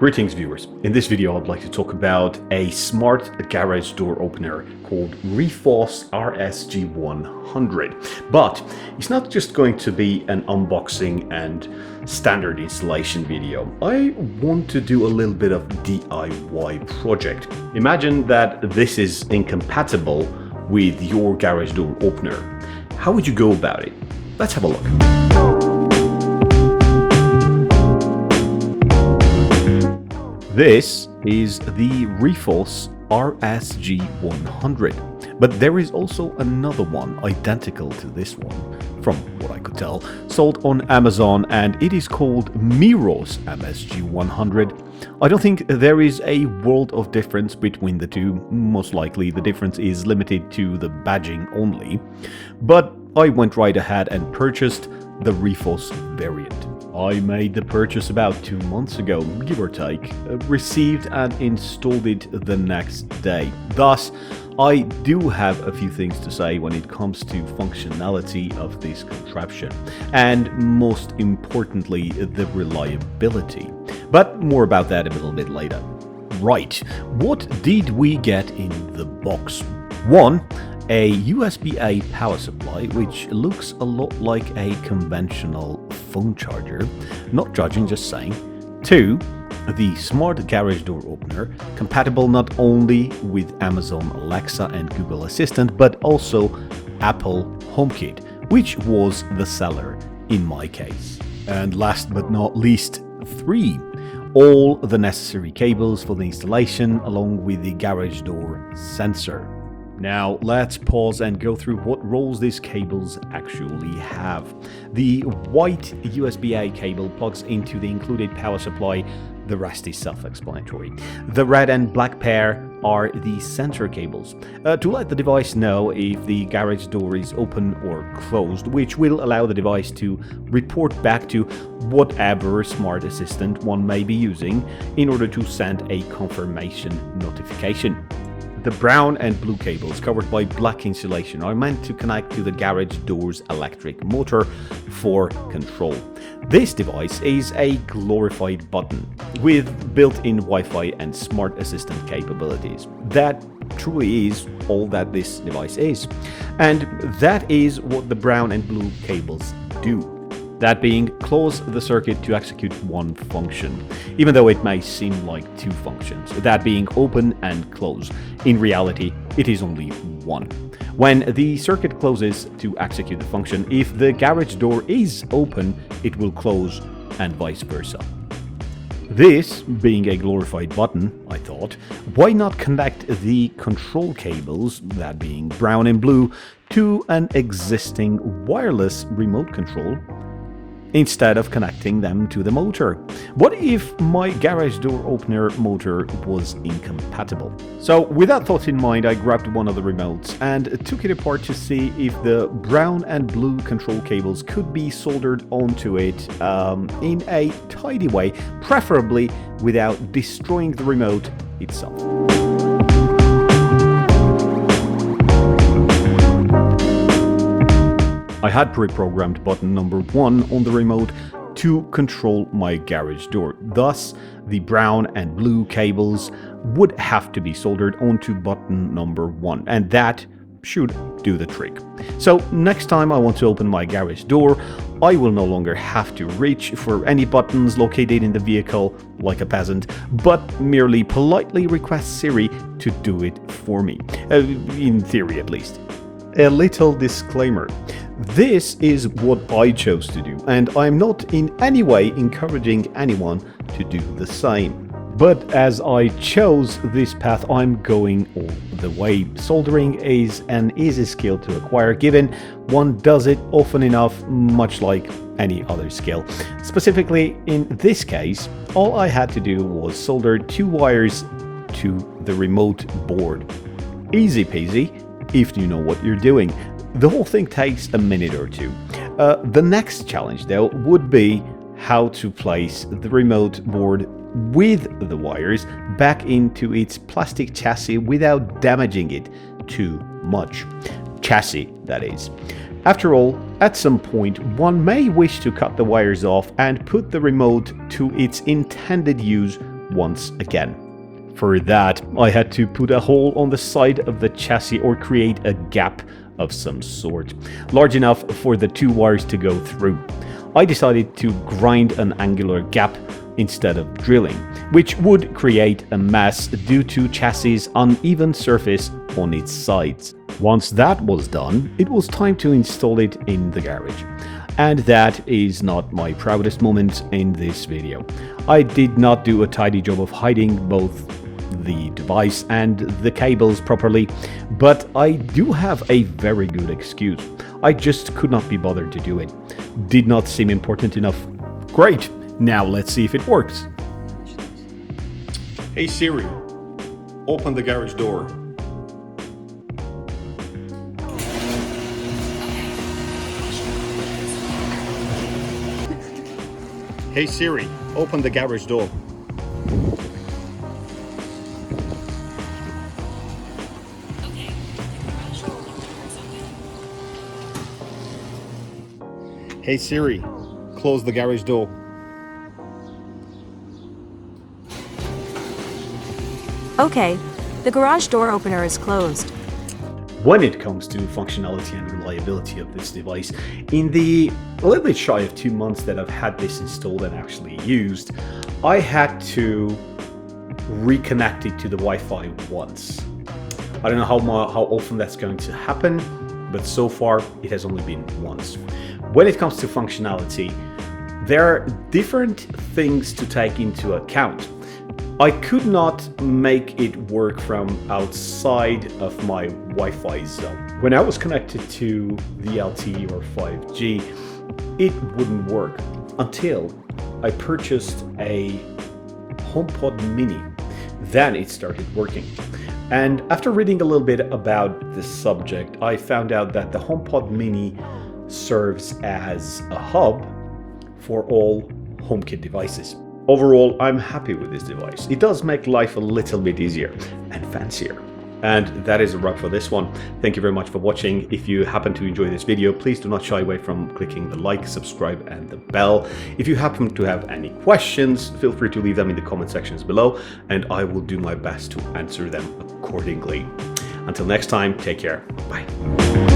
Greetings viewers, in this video I'd like to talk about a smart garage door opener called Refoss RSG100. But it's not just going to be an unboxing and standard installation video. I want to do a little bit of DIY project. Imagine that this is incompatible with your garage door opener. How would you go about it? Let's have a look. This is the Refoss RSG100, but there is also another one identical to this one, from what I could tell, sold on Amazon, and it is called Miro's MSG100. I don't think there is a world of difference between the two. Most likely the difference is limited to the badging only, but I went right ahead and purchased the Refoss variant. I made the purchase about 2 months ago, give or take, received and installed it the next day. Thus, I do have a few things to say when it comes to functionality of this contraption, and most importantly, the reliability. But more about that a little bit later. Right, what did we get in the box? 1. A USB-A power supply, which looks a lot like a conventional phone charger. Not judging, just saying. 2. The smart garage door opener, compatible not only with Amazon Alexa and Google Assistant, but also Apple HomeKit, which was the seller in my case. And last but not least, 3. All the necessary cables for the installation, along with the garage door sensor. Now let's pause and go through what roles these cables actually have. The white USB-A cable plugs into the included power supply. The rest is self-explanatory. The red and black pair are the sensor cables, to let the device know if the garage door is open or closed, which will allow the device to report back to whatever smart assistant one may be using in order to send a confirmation notification. The brown and blue cables, covered by black insulation, are meant to connect to the garage door's electric motor for control. This device is a glorified button with built-in Wi-Fi and smart assistant capabilities. That truly is all that this device is. And that is what the brown and blue cables do. That being, close the circuit to execute one function, even though it may seem like two functions. That being open and close. In reality, it is only one. When the circuit closes to execute the function, if the garage door is open, it will close, and vice versa. This being a glorified button, I thought, why not connect the control cables, that being brown and blue, to an existing wireless remote control, instead of connecting them to the motor? What if my garage door opener motor was incompatible? So with that thought in mind, I grabbed one of the remotes and took it apart to see if the brown and blue control cables could be soldered onto it in a tidy way, preferably without destroying the remote itself. I had pre-programmed button number 1 on the remote to control my garage door. Thus, the brown and blue cables would have to be soldered onto button number 1, and that should do the trick. So next time I want to open my garage door, I will no longer have to reach for any buttons located in the vehicle like a peasant, but merely politely request Siri to do it for me, in theory at least. A little disclaimer. This is what I chose to do, and I'm not in any way encouraging anyone to do the same. But as I chose this path, I'm going all the way. Soldering is an easy skill to acquire, given one does it often enough, much like any other skill. Specifically, in this case, all I had to do was solder 2 wires to the remote board. Easy peasy, if you know what you're doing. The whole thing takes a minute or two. The next challenge, though, would be how to place the remote board with the wires back into its plastic chassis without damaging it too much. Chassis, that is. After all, at some point, one may wish to cut the wires off and put the remote to its intended use once again. For that, I had to put a hole on the side of the chassis or create a gap of some sort, large enough for the two wires to go through. I decided to grind an angular gap instead of drilling, which would create a mess due to chassis' uneven surface on its sides. Once that was done, it was time to install it in the garage. And that is not my proudest moment in this video. I did not do a tidy job of hiding both the device and the cables properly, but I do have a very good excuse. I just could not be bothered to do it. Did not seem important enough. Great, now let's see if it works. Hey Siri, open the garage door. Hey Siri, open the garage door. Hey Siri, close the garage door. Okay, the garage door opener is closed. When it comes to functionality and reliability of this device, in the a little bit shy of 2 months that I've had this installed and actually used, I had to reconnect it to the Wi-Fi once. I don't know how often that's going to happen, but so far it has only been once. When it comes to functionality, there are different things to take into account. I could not make it work from outside of my Wi-Fi zone. When I was connected to the LTE or 5G, it wouldn't work until I purchased a HomePod Mini. Then it started working. And after reading a little bit about this subject, I found out that the HomePod Mini serves as a hub for all HomeKit devices. Overall, I'm happy with this device. It does make life a little bit easier and fancier. And that is a wrap for this one. Thank you very much for watching. If you happen to enjoy this video, please do not shy away from clicking the like, subscribe, and the bell. If you happen to have any questions, feel free to leave them in the comment sections below, and I will do my best to answer them accordingly. Until next time, take care. Bye.